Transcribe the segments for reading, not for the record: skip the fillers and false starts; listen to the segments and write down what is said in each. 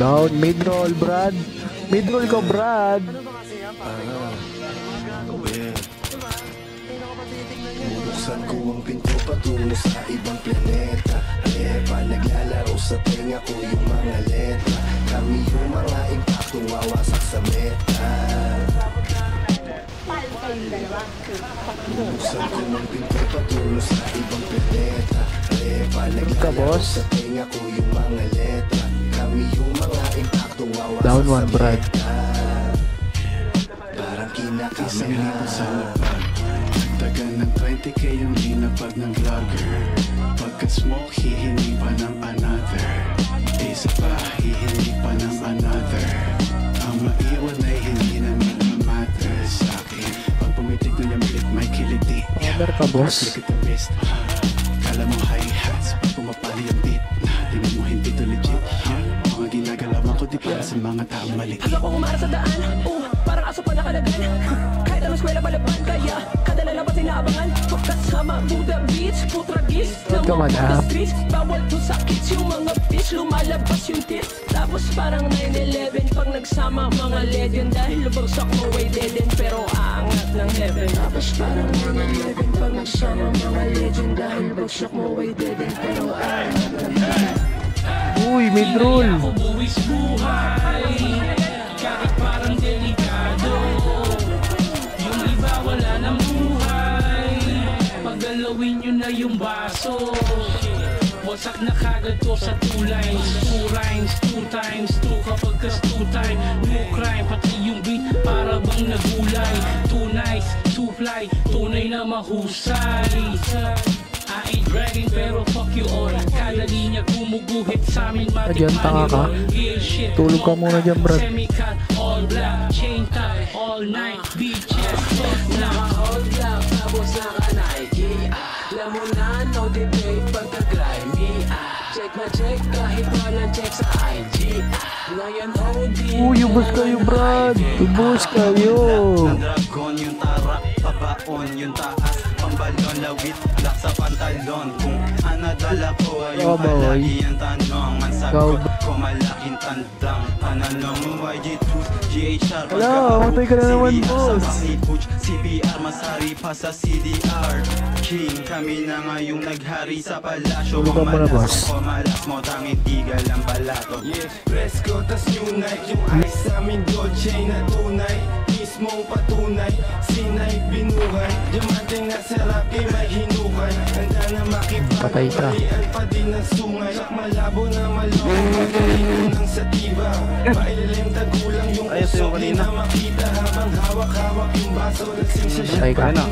Down, mid-roll, Brad. Mid-roll ko, Brad. Bubuksan ko ang pinto patungo sa ibang planeta. Halepa, naglalaro sa tenga ko yung mga letra. Kami yung mga impaktong wawasak sa meta. Bubuksan ko ang pinto patungo sa ibang planeta. Halepa, naglalaro sa tenga ko yung mga letra. Kami yung mga impaktong wawasak Down sa one, Brad. meta. Parang Isang libo sa lapag. Tagan ng 20k yung dinapag ng vlogger. Pagka-smoke, hihingi pa ng another. Isa pa, hihingi pa ng another. Ang maiwan ay hindi na nagmamatter sa'kin. Pag pumitig na yung bilit, may kiliti. Over ka, boss. Look at the wrist. Kala mo hi-hats. Pag pumapali ang beat, tingin mo hindi to legit. Mga ginagalawan ko di para sa mga taong maliit. Hanggang kung umara sa daan, parang aso pa nakalagan. Kahit anong eskwela palaban, kaya kadala lang ba't inaabangan? Pagkasama, Buddha Beats, putragis ng mga streets. Bawal to sa kids, yung mga fish, lumalabas yung tits. Tapos parang 9/11 pag nagsama mga legend. Dahil lubagsak mo ay dead end, pero aangat ng heaven. Tapos parang 9/11 pag nagsama mga legend. Dahil lubagsak mo ay dead end, pero aangat ng heaven. Uy, mid-roll. Kahit parang delikado, yung iba wala ng buhay. Paggalawin nyo na yung baso, wasak na kagad to sa 2 lines. 2 rhymes, 2 times 2 kapag kas 2 time. No crime, pati yung beat para bang nagulay. 2 nice, 2 fly, tunay na mahusay. I ain't bragging pero fuck you all. Kada linya gumuguhit sa amin, matik tanga ka. Tulog ka muna dyan, Brad. Semicat, all black, chain tie, all night, beaches, naka-all black, tapos naka-Nike. Alam mo na, no debate pagka-grimy. Check na check kahit walang check sa IG. Ngayon OD. Uy, ubos kayo, Brad. Ubos kayo. Dragon yung tarak, pabaon yung taas. Pambalon, lawit, black sa pantalon. Kung anadala ko ay yung palagi ang tanong. Mansagot ko malaking tandang. Tananong mo YG2, GHR. Wala, matay ka na naman, boss. CBR, masari pa sa CDR. King, kami na ngayong naghari sa palasyo. Tulog ka muna, boss. Malas mo, tanging tigal ang balato. Yeah, Fresco, tas new night. Yung ice sa amin, gold chain na tunay. Mismong patunay, sinay binuhay. Diamante na sarap, kay may hinukay. Handa na Patay ka. makipagpapalian pa din ng sungay. Sak malabo na maloko, pagkalingon ng satiba. Pailalim tagulang yung usok, di na makita. Habang hawak-hawak yung baso, lasing sa siya. Patay ka na.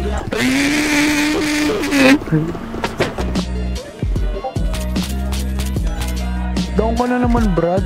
Down ka na naman, Brad.